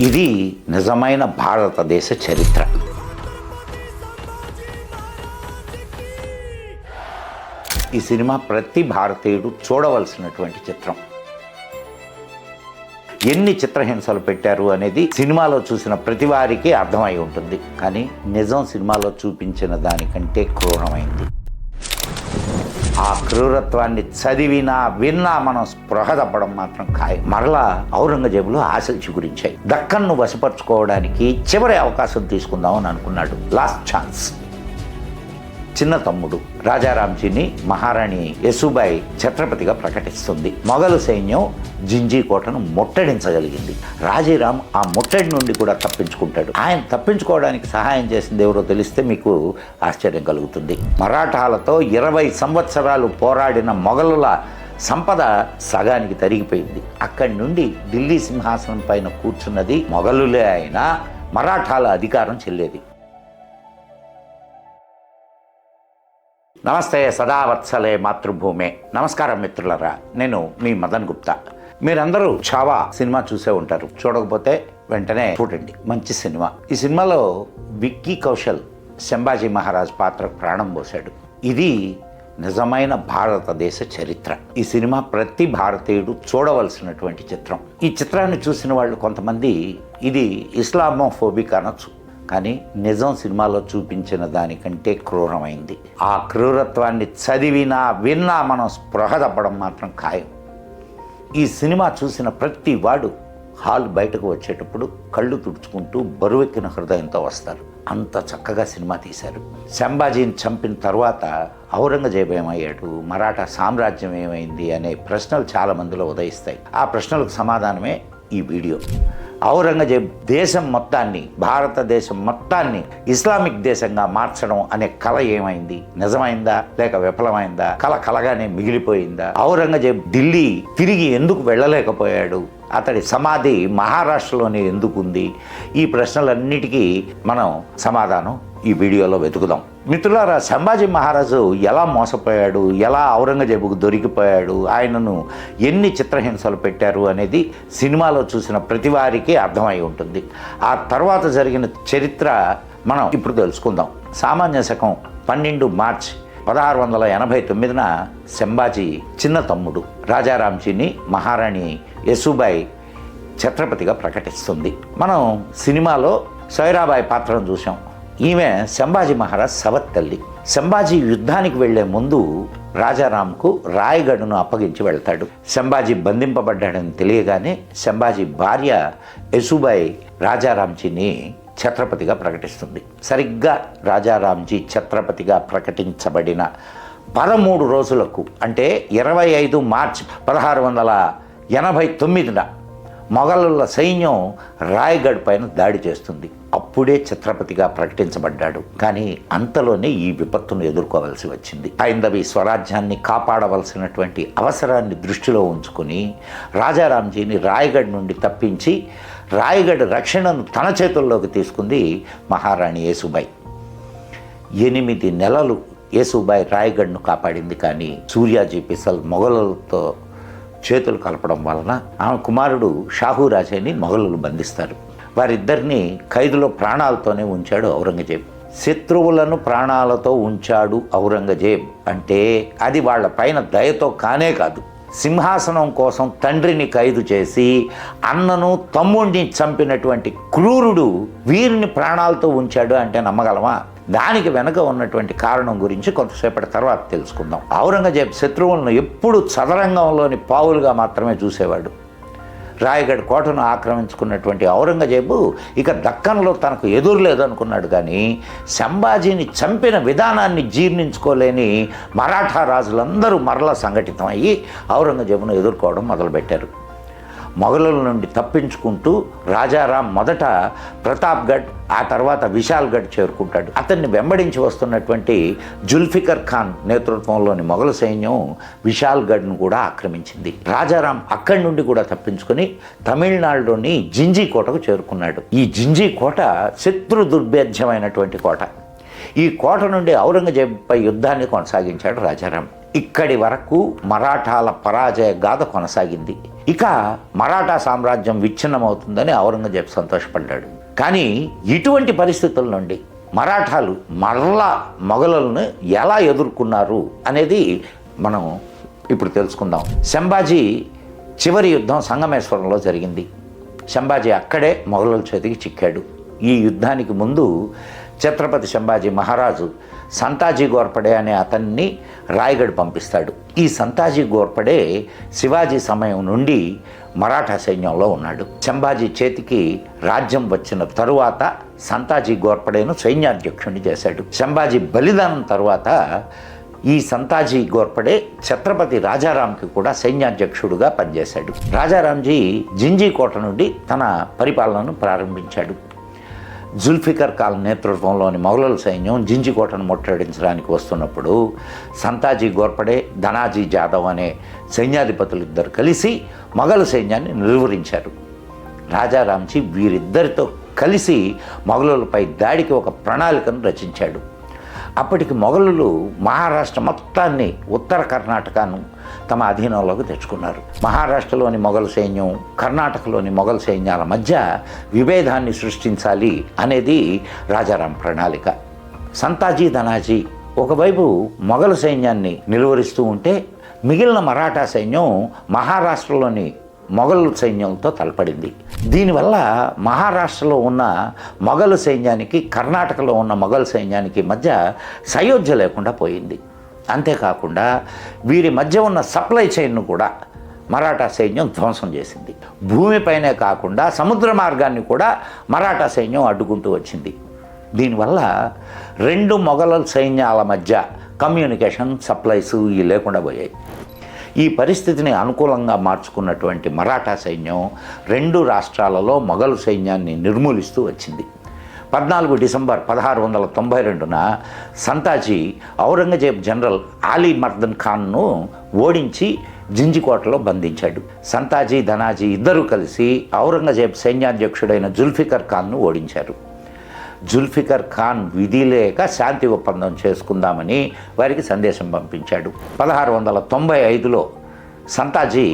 ఇది నిజమైన భారతదేశ చరిత్ర. ఈ సినిమా ప్రతి భారతీయుడు చూడవలసినటువంటి చిత్రం. ఎన్ని చిత్రహింసలు పెట్టారు అనేది సినిమాలో చూసిన ప్రతి వారికి అర్థమై ఉంటుంది. కానీ నిజం సినిమాలో చూపించిన దానికంటే క్రూరమైంది. ఆ క్రూరత్వాన్ని చదివినా విన్నా మనం స్పృహ తప్పడం మాత్రం ఖాయం. మరలా ఔరంగజేబులో ఆశలు చిగురించాయి. దక్కన్ను వశపరుచుకోవడానికి చివరి అవకాశం తీసుకుందామని అనుకున్నాడు. Last chance. చిన్న తమ్ముడు రాజారాంజీని మహారాణి యశుబాయి ఛత్రపతిగా ప్రకటిస్తుంది. మొఘలు సైన్యం జింజీ కోటను ముట్టడించగలిగింది. రాజీరాం ఆ ముట్టడి నుండి కూడా తప్పించుకుంటాడు. ఆయన తప్పించుకోవడానికి సహాయం చేసింది ఎవరో తెలిస్తే మీకు ఆశ్చర్యం కలుగుతుంది. మరాఠాలతో 20 సంవత్సరాలు పోరాడిన మొఘలుల సంపద సగానికి తరిగిపోయింది. అక్కడి నుండి ఢిల్లీ సింహాసనం పైన కూర్చున్నది మొఘలులే అయినా మరాఠాల అధికారం చెల్లేది. నమస్తే సదావత్సలే మాతృభూమే. నమస్కారం మిత్రులరా, నేను మీ మదన్ గుప్తా. మీరందరూ ఛావా సినిమా చూసే ఉంటారు. చూడకపోతే వెంటనే చూడండి, మంచి సినిమా. ఈ సినిమాలో విక్కీ కౌశల్ సంభాజీ మహారాజ్ పాత్రకు ప్రాణం పోశాడు. ఇది నిజమైన భారతదేశ చరిత్ర. ఈ సినిమా ప్రతి భారతీయుడు చూడవలసినటువంటి చిత్రం. ఈ చిత్రాన్ని చూసిన వాళ్ళు కొంతమంది ఇది ఇస్లామోఫోబిక్ అనొచ్చు. కానీ నిజం సినిమాలో చూపించిన దానికంటే క్రూరమైంది. ఆ క్రూరత్వాన్ని చదివినా విన్నా మనం స్పృహ తప్పడం మాత్రం ఖాయం. ఈ సినిమా చూసిన ప్రతి వాడు హాల్ బయటకు వచ్చేటప్పుడు కళ్ళు తుడుచుకుంటూ బరువెక్కిన హృదయంతో వస్తారు. అంత చక్కగా సినిమా తీశారు. సంభాజీని చంపిన తర్వాత ఔరంగజేబు ఏమయ్యాడు, మరాఠా సామ్రాజ్యం ఏమైంది అనే ప్రశ్నలు చాలా మందిలో ఉదయిస్తాయి. ఆ ప్రశ్నలకు సమాధానమే ఈ వీడియో. ఔరంగజేబ్ దేశం మొత్తాన్ని, భారతదేశం మొత్తాన్ని ఇస్లామిక్ దేశంగా మార్చడం అనే కళ ఏమైంది? నిజమైందా లేక విఫలమైందా? కలగానే మిగిలిపోయిందా? ఔరంగజేబ్ ఢిల్లీ తిరిగి ఎందుకు వెళ్ళలేకపోయాడు? అతడి సమాధి మహారాష్ట్రలోనే ఎందుకుంది? ఈ ప్రశ్నలన్నిటికీ మనం సమాధానం ఈ వీడియోలో వెతుకుదాం. మిత్రులారా, సంభాజీ మహారాజు ఎలా మోసపోయాడు, ఎలా ఔరంగజేబుకు దొరికిపోయాడు, ఆయనను ఎన్ని చిత్రహింసలు పెట్టారు అనేది సినిమాలో చూసిన ప్రతి వారికి అర్థమై ఉంటుంది. ఆ తర్వాత జరిగిన చరిత్ర మనం ఇప్పుడు తెలుసుకుందాం. సామాన్య శకం 12 మార్చి 1689న సంభాజీ చిన్న తమ్ముడు రాజారాంజీని మహారాణి యశుబాయి ఛత్రపతిగా ప్రకటిస్తుంది. మనం సినిమాలో సైరాబాయి పాత్రను చూసాం. ఈమె సంభాజీ మహారాజ్ సవత్ తల్లి. సంభాజీ యుద్ధానికి వెళ్లే ముందు రాజారాంకు రాయగఢ్ను అప్పగించి వెళ్తాడు. సంభాజీ బంధింపబడ్డాడని తెలియగానే సంభాజీ భార్య యశుబాయి రాజారాంజీని ఛత్రపతిగా ప్రకటిస్తుంది. సరిగ్గా రాజారాంజీ ఛత్రపతిగా ప్రకటించబడిన 13 రోజులకు, అంటే 25 మార్చి 1689న మొఘలుల సైన్యం రాయగఢ్ పైన దాడి చేస్తుంది. అప్పుడే ఛత్రపతిగా ప్రకటించబడ్డాడు. కానీ అంతలోనే ఈ విపత్తును ఎదుర్కోవలసి వచ్చింది. హైందవి స్వరాజ్యాన్ని కాపాడవలసినటువంటి అవసరాన్ని దృష్టిలో ఉంచుకుని రాజారాంజీని రాయగఢ్ నుండి తప్పించి రాయగఢ్ రక్షణను తన చేతుల్లోకి తీసుకుంది మహారాణి యశుబాయి. 8 నెలలు యశుబాయి రాయగఢ్ను కాపాడింది. కానీ సూర్యాజీ పిసల్ మొఘలులతో చేతులు కలపడం వలన ఆమె కుమారుడు షాహూరాజేని మొఘలులు బంధిస్తారు. వారిద్దరిని ఖైదులో ప్రాణాలతోనే ఉంచాడు ఔరంగజేబ్. శత్రువులను ప్రాణాలతో ఉంచాడు ఔరంగజేబ్ అంటే అది వాళ్ళ పైన దయతో కానే కాదు. సింహాసనం కోసం తండ్రిని ఖైదు చేసి అన్నను తమ్ముడిని చంపినటువంటి క్రూరుడు వీరిని ప్రాణాలతో ఉంచాడు అంటే నమ్మగలమా? దానికి వెనుక ఉన్నటువంటి కారణం గురించి కొంతసేపటి తర్వాత తెలుసుకుందాం. ఔరంగజేబ్ శత్రువులను ఎప్పుడు చదరంగంలోని పావులుగా మాత్రమే చూసేవాడు. రాయగఢ్ కోటను ఆక్రమించుకున్నటువంటి ఔరంగజేబు ఇక దక్కన్లో తనకు ఎదురు లేదనుకున్నాడు. కానీ సంభాజీని చంపిన విధానాన్ని జీర్ణించుకోలేని మరాఠా రాజులందరూ మరలా సంఘటితమయ్యి ఔరంగజేబును ఎదుర్కోవడం మొదలుపెట్టారు. మొఘలుల నుండి తప్పించుకుంటూ రాజారాం మొదట ప్రతాప్గఢ్, ఆ తర్వాత విశాల్గఢ్ చేరుకుంటాడు. అతన్ని వెంబడించి వస్తున్నటువంటి జుల్ఫికర్ ఖాన్ నేతృత్వంలోని మొఘలు సైన్యం విశాల్గఢ్ను కూడా ఆక్రమించింది. రాజారాం అక్కడి నుండి కూడా తప్పించుకొని తమిళనాడులోని జింజీ కోటకు చేరుకున్నాడు. ఈ జింజీ కోట శత్రు దుర్భేద్యమైనటువంటి కోట. ఈ కోట నుండి ఔరంగజేబుపై యుద్ధాన్ని కొనసాగించాడు రాజారాం. ఇక్కడి వరకు మరాఠాల పరాజయ గాథ కొనసాగింది. ఇక మరాఠా సామ్రాజ్యం విచ్ఛిన్నమవుతుందని ఔరంగజేబు సంతోషపడ్డాడు. కానీ ఇటువంటి పరిస్థితుల నుండి మరాఠాలు మరలా మొఘలులను ఎలా ఎదుర్కొన్నారు అనేది మనం ఇప్పుడు తెలుసుకుందాం. సంభాజీ చివరి యుద్ధం సంగమేశ్వరంలో జరిగింది. సంభాజీ అక్కడే మొఘలుల చేతికి చిక్కాడు. ఈ యుద్ధానికి ముందు ఛత్రపతి సంభాజీ మహారాజు సంతాజీ గోర్పడే అనే అతన్ని రాయగఢ్ పంపిస్తాడు. ఈ సంతాజీ గోర్పడే శివాజీ సమయం నుండి మరాఠా సైన్యంలో ఉన్నాడు. సంభాజీ చేతికి రాజ్యం వచ్చిన తరువాత సంతాజీ గోర్పడేను సైన్యాధ్యక్షుడిని చేశాడు. సంభాజీ బలిదానం తరువాత ఈ సంతాజీ గోర్పడే ఛత్రపతి రాజారాంకి కూడా సైన్యాధ్యక్షుడుగా పనిచేశాడు. రాజారాంజీ జింజీ కోట నుండి తన పరిపాలనను ప్రారంభించాడు. జుల్ఫికర్ ఖాన్ నేతృత్వంలోని మొఘలుల సైన్యం జింజీ కోటను ముట్టడించడానికి వస్తున్నప్పుడు సంతాజీ గోర్పడే, ధనాజీ జాదవ్ అనే సైన్యాధిపతులు ఇద్దరు కలిసి మొఘలు సైన్యాన్ని నిలువరించారు. రాజారాంజీ వీరిద్దరితో కలిసి మొఘలులపై దాడికి ఒక ప్రణాళికను రచించాడు. అప్పటికి మొఘలులు మహారాష్ట్ర మొత్తాన్ని, ఉత్తర కర్ణాటకను తమ అధీనంలోకి తెచ్చుకున్నారు. మహారాష్ట్రలోని మొఘల్ సైన్యం, కర్ణాటకలోని మొఘల్ సైన్యాల మధ్య విభేదాన్ని సృష్టించాలి అనేది రాజారాం ప్రణాళిక. సంతాజీ, ధనాజీ ఒకవైపు మొఘల్ సైన్యాన్ని నిలువరిస్తూ ఉంటే మిగిలిన మరాఠా సైన్యం మహారాష్ట్రలోని మొఘల్ సైన్యంతో తలపడింది. దీనివల్ల మహారాష్ట్రలో ఉన్న మొఘల్ సైన్యానికి, కర్ణాటకలో ఉన్న మొఘల్ సైన్యానికి మధ్య సయోధ్య లేకుండా పోయింది. అంతేకాకుండా వీరి మధ్య ఉన్న సప్లై చైన్ను కూడా మరాఠా సైన్యం ధ్వంసం చేసింది. భూమిపైనే కాకుండా సముద్ర మార్గాన్ని కూడా మరాఠా సైన్యం అడ్డుకుంటూ వచ్చింది. దీనివల్ల రెండు మొఘల్ సైన్యాల మధ్య కమ్యూనికేషన్, సప్లైస్ ఇవి లేకుండా పోయాయి. ఈ పరిస్థితిని అనుకూలంగా మార్చుకున్నటువంటి మరాఠా సైన్యం రెండు రాష్ట్రాలలో మొఘల్ సైన్యాన్ని నిర్మూలిస్తూ వచ్చింది. 14 డిసెంబర్ 1692న సంతాజీ ఔరంగజేబ్ జనరల్ ఆలీ మర్దన్ ఖాన్ను ఓడించి జింజికోటలో బంధించాడు. సంతాజీ, ధనాజీ ఇద్దరూ కలిసి ఔరంగజేబ్ సైన్యాధ్యక్షుడైన జుల్ఫికర్ ఖాన్ను ఓడించారు. జుల్ఫికర్ ఖాన్ విధి లేక శాంతి ఒప్పందం చేసుకుందామని వారికి సందేశం పంపించాడు. 1695లో సంతాజీ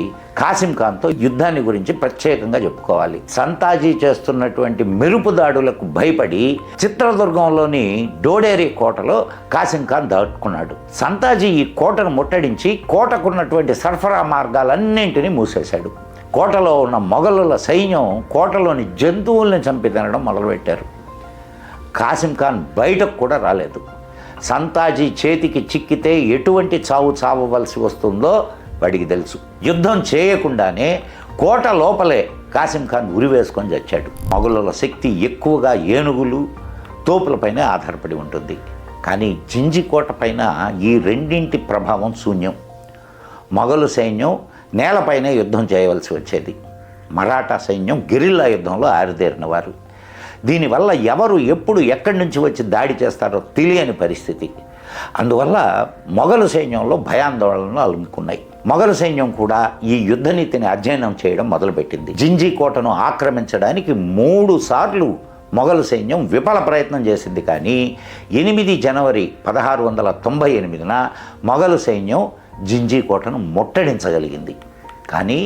కాసిం ఖాన్తో యుద్ధాన్ని గురించి ప్రత్యేకంగా చెప్పుకోవాలి. సంతాజీ చేస్తున్నటువంటి మెరుపు దాడులకు భయపడి చిత్రదుర్గంలోని డోడేరి కోటలో కాసిం ఖాన్ దాటుకున్నాడు. సంతాజీ ఈ కోటను ముట్టడించి కోటకున్నటువంటి సరఫరా మార్గాలన్నింటినీ మూసేశాడు. కోటలో ఉన్న మొఘలుల సైన్యం కోటలోని జంతువుల్ని చంపి తినడం మొదలుపెట్టారు. కాసిం ఖాన్ బయటకు కూడా రాలేదు. సంతాజీ చేతికి చిక్కితే ఎటువంటి చావు చావవలసి వస్తుందో వాడికి తెలుసు. యుద్ధం చేయకుండానే కోట లోపలే కాసిం ఖాన్ ఉరివేసుకొని చచ్చాడు. మొఘలుల శక్తి ఎక్కువగా ఏనుగులు, తోపులపైనే ఆధారపడి ఉంటుంది. కానీ జింజి కోట పైన ఈ రెండింటి ప్రభావం శూన్యం. మొఘలు సైన్యం నేలపైనే యుద్ధం చేయవలసి వచ్చేది. మరాఠా సైన్యం గెరిల్లా యుద్ధంలో ఆరితేరిన వారు. దీనివల్ల ఎవరు ఎప్పుడు ఎక్కడి నుంచి వచ్చి దాడి చేస్తారో తెలియని పరిస్థితి. అందువల్ల మొఘలు సైన్యంలో భయాందోళనలు అలుముకున్నాయి. మొఘలు సైన్యం కూడా ఈ యుద్ధ నీతిని అధ్యయనం చేయడం మొదలుపెట్టింది. జింజీ కోటను ఆక్రమించడానికి 3 సార్లు మొఘలు సైన్యం విఫల ప్రయత్నం చేసింది. కానీ 8 జనవరి 1698న మొఘలు సైన్యం జింజీ కోటను ముట్టడించగలిగింది. కానీ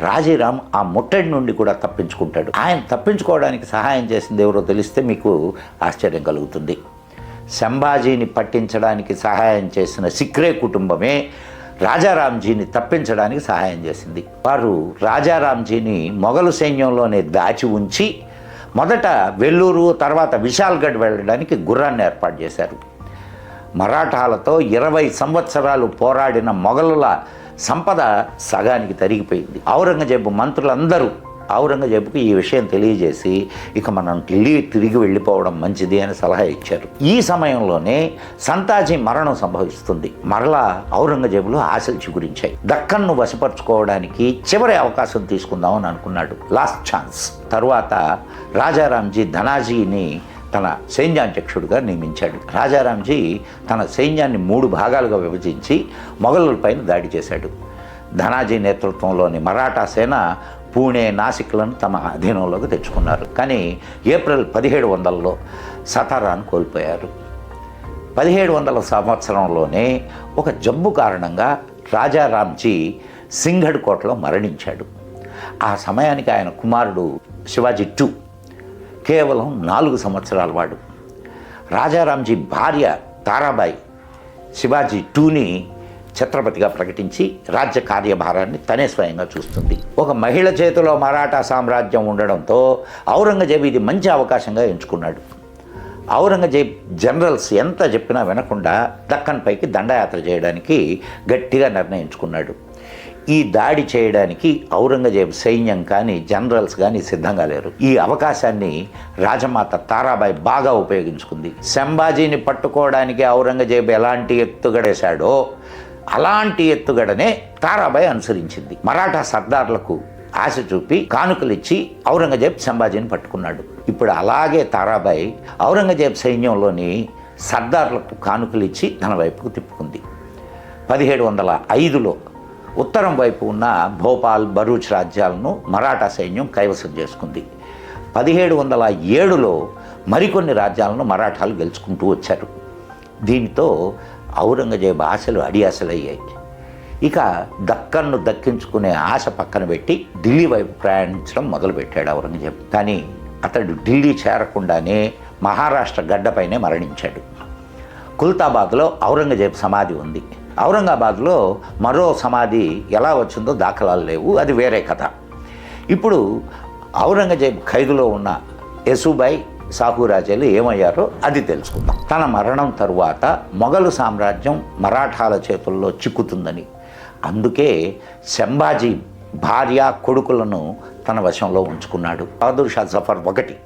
రాజీరాం ఆ ముట్టడి నుండి కూడా తప్పించుకుంటాడు. ఆయన తప్పించుకోవడానికి సహాయం చేసింది ఎవరో తెలిస్తే మీకు ఆశ్చర్యం కలుగుతుంది. సంభాజీని పట్టించడానికి సహాయం చేసిన సిక్రే కుటుంబమే రాజారాంజీని తప్పించడానికి సహాయం చేసింది. వారు రాజారాంజీని మొఘలు సైన్యంలోనే దాచి ఉంచి మొదట వెల్లూరు, తర్వాత విశాల్గఢ్ వెళ్ళడానికి గుర్రాన్ని ఏర్పాటు చేశారు. మరాఠాలతో 20 సంవత్సరాలు పోరాడిన మొఘలుల సంపద సగానికి తరిగిపోయింది. ఔరంగజేబు మంత్రులందరూ ఔరంగజేబుకు ఈ విషయం తెలియజేసి ఇక మనం తిరిగి వెళ్ళిపోవడం మంచిది అని సలహా ఇచ్చారు. ఈ సమయంలోనే సంతాజీ మరణం సంభవిస్తుంది. మరలా ఔరంగజేబులో ఆశలు చిగురించాయి. దక్కన్ను వశపరుచుకోవడానికి చివరి అవకాశం తీసుకుందామని అనుకున్నాడు, లాస్ట్ ఛాన్స్. తరువాత రాజారాంజీ ధనాజీని తన సైన్యాధ్యక్షుడిగా నియమించాడు. రాజారాంజీ తన సైన్యాన్ని 3 భాగాలుగా విభజించి మొఘలులపైన దాడి చేశాడు. ధనాజీ నేతృత్వంలోని మరాఠా సేన పూణే, నాసిక్లను తమ అధీనంలోకి తెచ్చుకున్నారు. కానీ ఏప్రిల్ 1700లో సతారాను కోల్పోయారు. 1700 సంవత్సరంలోనే ఒక జబ్బు కారణంగా రాజారాంజీ సింఘడ్ కోటలో మరణించాడు. ఆ సమయానికి ఆయన కుమారుడు శివాజీ II కేవలం 4 సంవత్సరాల వాడు. రాజారాంజీ భార్య తారాబాయి శివాజీ IIని ఛత్రపతిగా ప్రకటించి రాజ్య కార్యభారాన్ని తనే స్వయంగా చూస్తుంది. ఒక మహిళ చేతిలో మరాఠా సామ్రాజ్యం ఉండడంతో ఔరంగజేబు ఇది మంచి అవకాశంగా ఎంచుకున్నాడు. ఔరంగజేబ్ జనరల్స్ ఎంత చెప్పినా వినకుండా దక్కన్ పైకి దండయాత్ర చేయడానికి గట్టిగా నిర్ణయించుకున్నాడు. ఈ దాడి చేయడానికి ఔరంగజేబ్ సైన్యం కానీ జనరల్స్ కానీ సిద్ధంగా లేరు. ఈ అవకాశాన్ని రాజమాత తారాబాయి బాగా ఉపయోగించుకుంది. సంభాజీని పట్టుకోవడానికి ఔరంగజేబ్ ఎలాంటి ఎత్తుగడేశాడో అలాంటి ఎత్తుగడనే తారాబాయి అనుసరించింది. మరాఠా సర్దార్లకు ఆశ చూపి కానుకలిచ్చి ఔరంగజేబ్ సంభాజీని పట్టుకున్నాడు. ఇప్పుడు అలాగే తారాబాయి ఔరంగజేబ్ సైన్యంలోని సర్దార్లకు కానుకలిచ్చి తన వైపుకు తిప్పుకుంది. 1705లో ఉత్తరం వైపు ఉన్న భోపాల్, భరూచ్ రాజ్యాలను మరాఠా సైన్యం కైవసం చేసుకుంది. 1707లో మరికొన్ని రాజ్యాలను మరాఠాలు గెలుచుకుంటూ వచ్చారు. దీనితో ఔరంగజేబు ఆశలు అడియాశలయ్యాయి. ఇక దక్కన్ను దక్కించుకునే ఆశ పక్కన పెట్టి ఢిల్లీ వైపు ప్రయాణించడం మొదలుపెట్టాడు ఔరంగజేబు. కానీ అతడు ఢిల్లీ చేరకుండానే మహారాష్ట్ర గడ్డపైనే మరణించాడు. కుల్తాబాద్లో ఔరంగజేబు సమాధి ఉంది. ఔరంగాబాద్లో మరో సమాధి ఎలా వచ్చిందో దాఖలాలు లేవు, అది వేరే కథ. ఇప్పుడు ఔరంగజేబు ఖైదులో ఉన్న యసుబాయి, సాహురాజేలు ఏమయ్యారో అది తెలుసుకుందాం. తన మరణం తరువాత మొఘలు సామ్రాజ్యం మరాఠాల చేతుల్లో చిక్కుతుందని, అందుకే సంభాజీ భార్య కొడుకులను తన వశంలో ఉంచుకున్నాడు. బహదూర్ షా జఫర్ 1,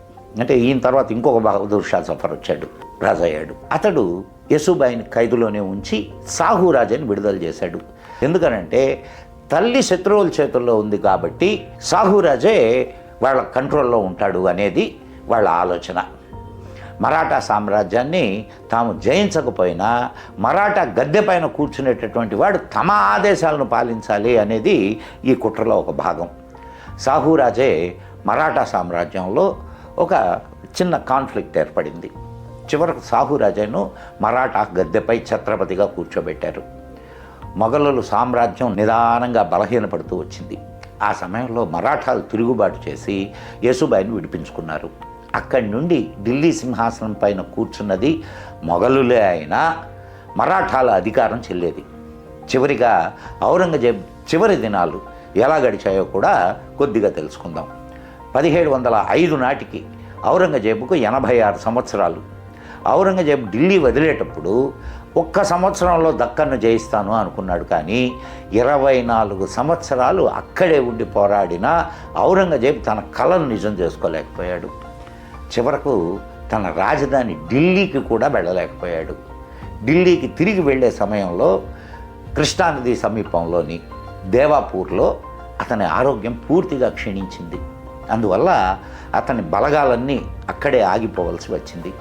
అంటే ఈయన తర్వాత ఇంకొక బహదూర్ షా జఫర్ వచ్చాడు, రాజయ్యాడు. అతడు యసుబాయిని ఖైదులోనే ఉంచి సాహురాజేని విడుదల చేశాడు. ఎందుకనంటే తల్లి శత్రువుల చేతుల్లో ఉంది కాబట్టి సాహురాజే వాళ్ళ కంట్రోల్లో ఉంటాడు అనేది వాళ్ళ ఆలోచన. మరాఠా సామ్రాజ్యాన్ని తాము జయించకపోయినా మరాఠా గద్దె పైన కూర్చునేటటువంటి వాడు తమ ఆదేశాలను పాలించాలి అనేది ఈ కుట్రలో ఒక భాగం. సాహురాజే మరాఠా సామ్రాజ్యంలో ఒక చిన్న కాన్ఫ్లిక్ట్ ఏర్పడింది. చివరకు సాహురాజేను మరాఠా గద్దెపై ఛత్రపతిగా కూర్చోబెట్టారు. మొఘలుల సామ్రాజ్యం నిదానంగా బలహీనపడుతూ వచ్చింది. ఆ సమయంలో మరాఠాలు తిరుగుబాటు చేసి యసుబాయిని విడిపించుకున్నారు. అక్కడి నుండి ఢిల్లీ సింహాసనం పైన కూర్చున్నది మొఘలులే అయినా మరాఠాల అధికారం చెల్లేది. చివరిగా ఔరంగజేబ్ చివరి దినాలు ఎలా గడిచాయో కూడా కొద్దిగా తెలుసుకుందాం. 1705 నాటికి ఔరంగజేబుకు 86 సంవత్సరాలు. ఔరంగజేబు ఢిల్లీ వదిలేటప్పుడు 1 సంవత్సరంలో దక్కన్ను జయిస్తాను అనుకున్నాడు. కానీ 24 సంవత్సరాలు అక్కడే ఉండి పోరాడినా ఔరంగజేబు తన కలను నిజం చేసుకోలేకపోయాడు. చివరకు తన రాజధాని ఢిల్లీకి కూడా వెళ్ళలేకపోయాడు. ఢిల్లీకి తిరిగి వెళ్ళే సమయంలో కృష్ణానది సమీపంలోని దేవాపూర్లో అతని ఆరోగ్యం పూర్తిగా క్షీణించింది. అందువల్ల అతని బలగాలన్నీ అక్కడే ఆగిపోవలసి వచ్చింది.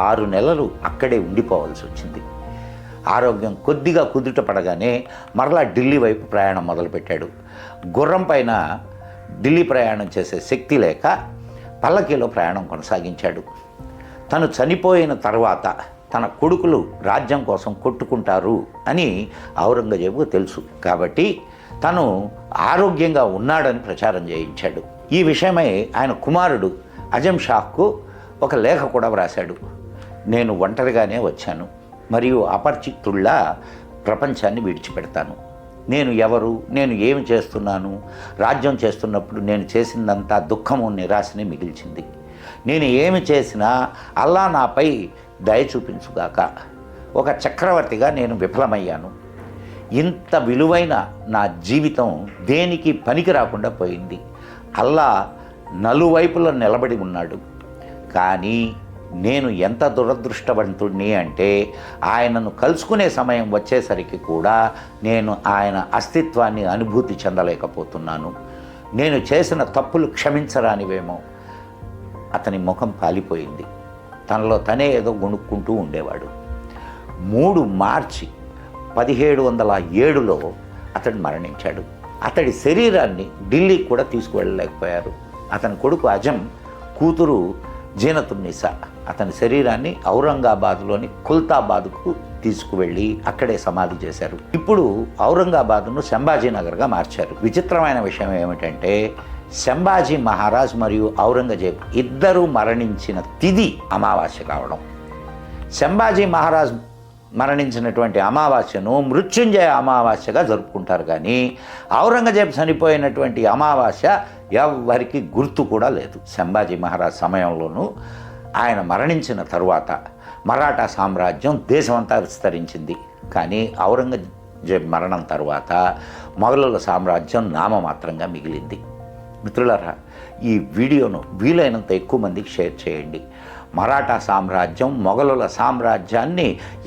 6 నెలలు అక్కడే ఉండిపోవాల్సి వచ్చింది. ఆరోగ్యం కొద్దిగా కుదుట పడగానే మరలా ఢిల్లీ వైపు ప్రయాణం మొదలుపెట్టాడు. గుర్రం పైన ఢిల్లీ ప్రయాణం చేసే శక్తి లేక పల్లకీలో ప్రయాణం కొనసాగించాడు. తను చనిపోయిన తర్వాత తన కొడుకులు రాజ్యం కోసం కొట్టుకుంటారు అని ఔరంగజేబుకు తెలుసు. కాబట్టి తను ఆరోగ్యంగా ఉన్నాడని ప్రచారం చేయించాడు. ఈ విషయమై ఆయన కుమారుడు అజం షాకు ఒక లేఖ కూడా వ్రాశాడు. నేను ఒంటరిగానే వచ్చాను మరియు అపరిచితుల్లా ప్రపంచాన్ని విడిచిపెడతాను. నేను ఎవరు, నేను ఏమి చేస్తున్నాను, రాజ్యం చేస్తున్నప్పుడు నేను చేసిందంతా దుఃఖము, నిరాశని మిగిల్చింది. నేను ఏమి చేసినా అల్లా నాపై దయ చూపించుగాక. ఒక చక్రవర్తిగా నేను విఫలమయ్యాను. ఇంత విలువైన నా జీవితం దేనికి పనికి రాకుండా పోయింది. అల్లా నలువైపులా నిలబడి ఉన్నాడు. కానీ నేను ఎంత దురదృష్టవంతుడిని అంటే ఆయనను కలుసుకునే సమయం వచ్చేసరికి కూడా నేను ఆయన అస్తిత్వాన్ని అనుభూతి చెందలేకపోతున్నాను. నేను చేసిన తప్పులు క్షమించరానివేమో. అతని ముఖం పాలిపోయింది. తనలో తనే ఏదో గొణుక్కుంటూ ఉండేవాడు. 3 మార్చి 1707లో అతడు మరణించాడు. అతడి శరీరాన్ని ఢిల్లీకి కూడా తీసుకువెళ్ళలేకపోయారు. అతని కొడుకు అజం, కూతురు జీనతున్నీసా అతని శరీరాన్ని ఔరంగాబాద్లోని కుల్తాబాద్కు తీసుకువెళ్ళి అక్కడే సమాధి చేశారు. ఇప్పుడు ఔరంగాబాద్ను సంభాజీనగర్గా మార్చారు. విచిత్రమైన విషయం ఏమిటంటే సంభాజీ మహారాజ్ మరియు ఔరంగజేబ్ ఇద్దరూ మరణించిన తిథి అమావాస్య కావడం. సంభాజీ మహారాజ్ మరణించినటువంటి అమావాస్యను మృత్యుంజయ అమావాస్యగా జరుపుకుంటారు, కానీ ఔరంగజేబ్ చనిపోయినటువంటి అమావాస్య ఎవ్వరికి గుర్తు కూడా లేదు. సంభాజీ మహారాజ్ సమయంలోనూ ఆయన మరణించిన తరువాత మరాఠా సామ్రాజ్యం దేశమంతా విస్తరించింది, కానీ ఔరంగజేబ్ మరణం తర్వాత మొఘలుల సామ్రాజ్యం నామమాత్రంగా మిగిలింది. మిత్రులారా, ఈ వీడియోను వీలైనంత ఎక్కువ మందికి షేర్ చేయండి. మరాఠా సామ్రాజ్యం మొఘలుల సామ్రాజ్యాన్ని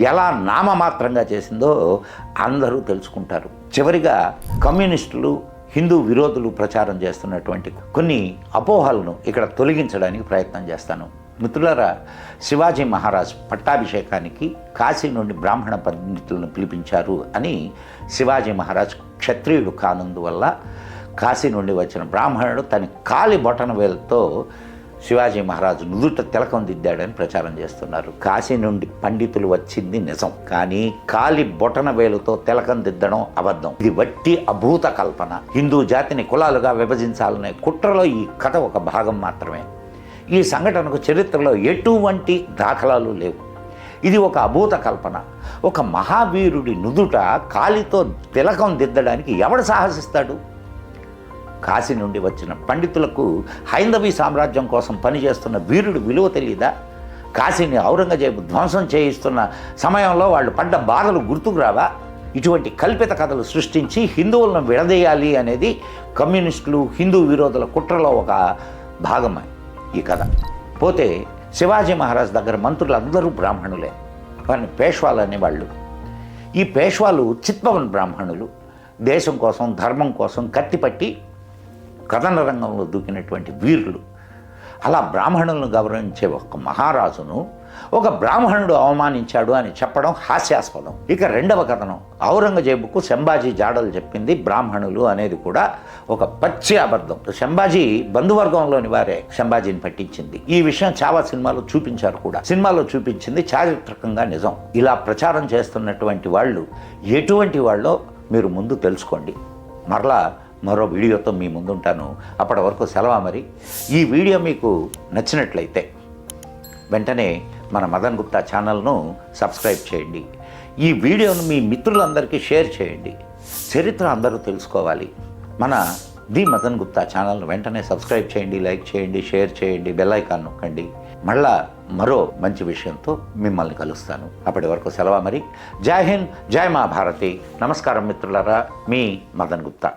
ఎలా నామమాత్రంగా చేసిందో అందరూ తెలుసుకుంటారు. చివరిగా కమ్యూనిస్టులు, హిందూ విరోధులు ప్రచారం చేస్తున్నటువంటి కొన్ని అపోహలను ఇక్కడ తొలగించడానికి ప్రయత్నం చేస్తాను. మిత్రులారా, శివాజీ మహారాజ్ పట్టాభిషేకానికి కాశీ నుండి బ్రాహ్మణ పండితులను పిలిపించారు అని శివాజీ మహారాజ్ క్షత్రియుడు కానందువల్ల కాశీ నుండి వచ్చిన బ్రాహ్మణుడు తన కాలి బొటన వేలుతో శివాజీ మహారాజు నుదుట తిలకం దిద్దాడని ప్రచారం చేస్తున్నారు. కాశీ నుండి పండితులు వచ్చింది నిజం, కానీ కాలి బొటన వేలుతో తిలకం దిద్దడం అబద్ధం. ఇది వట్టి అభూత కల్పన. హిందూ జాతిని కులాలుగా విభజించాలనే కుట్రలో ఈ కథ ఒక భాగం మాత్రమే. ఈ సంఘటనకు చరిత్రలో ఎటువంటి దాఖలాలు లేవు. ఇది ఒక అభూత కల్పన. ఒక మహావీరుడి నుదుట కాలితో తిలకం దిద్దడానికి ఎవడు సాహసిస్తాడు? కాశీ నుండి వచ్చిన పండితులకు హైందవీ సామ్రాజ్యం కోసం పనిచేస్తున్న వీరుడి విలువ తెలియదా? కాశీని ఔరంగజేబు ధ్వంసం చేయిస్తున్న సమయంలో వాళ్ళు పడ్డ బాధలు గుర్తుకు రావా? ఇటువంటి కల్పిత కథలు సృష్టించి హిందువులను విడదీయాలి అనేది కమ్యూనిస్టులు, హిందూ విరోధుల కుట్రలో ఒక భాగమే ఈ కథ. పోతే శివాజీ మహారాజ్ దగ్గర మంత్రులందరూ బ్రాహ్మణులే. వారిని పేష్వాలు అనేవాళ్ళు. ఈ పేష్వాలు చిత్పవన్ బ్రాహ్మణులు. దేశం కోసం, ధర్మం కోసం కత్తిపట్టి కథన రంగంలో దూకినటువంటి వీరులు. అలా బ్రాహ్మణులను గౌరవించే ఒక మహారాజును ఒక బ్రాహ్మణుడు అవమానించాడు అని చెప్పడం హాస్యాస్పదం. ఇక రెండవ కథనం, ఔరంగజేబుకు సంభాజీ జాడలు చెప్పింది బ్రాహ్మణులు అనేది కూడా ఒక పచ్చి అబద్ధం. సంభాజీ బంధువర్గంలోని వారే సంభాజీని పట్టించింది. ఈ విషయం చావా సినిమాలో చూపించారు కూడా. సినిమాలో చూపించింది చారిత్రకంగా నిజం. ఇలా ప్రచారం చేస్తున్నటువంటి వాళ్ళు ఎటువంటి వాళ్ళో మీరు ముందు తెలుసుకోండి. మరలా మరో వీడియోతో మీ ముందుంటాను. అప్పటి వరకు సెలవు. మరి ఈ వీడియో మీకు నచ్చినట్లయితే వెంటనే మన మదన్ గుప్తా ఛానల్ను సబ్స్క్రైబ్ చేయండి. ఈ వీడియోను మీ మిత్రులందరికీ షేర్ చేయండి. చరిత్ర అందరూ తెలుసుకోవాలి. మన ది మదన్ గుప్తా ఛానల్ను వెంటనే సబ్స్క్రైబ్ చేయండి, లైక్ చేయండి, షేర్ చేయండి, బెల్ ఐకాన్ నొక్కండి. మళ్ళా మరో మంచి విషయంతో మిమ్మల్ని కలుస్తాను. అప్పటి వరకు సెలవు. మరి జై హింద్, జై మా భారతి. నమస్కారం మిత్రులారా, మీ మదన్ గుప్తా.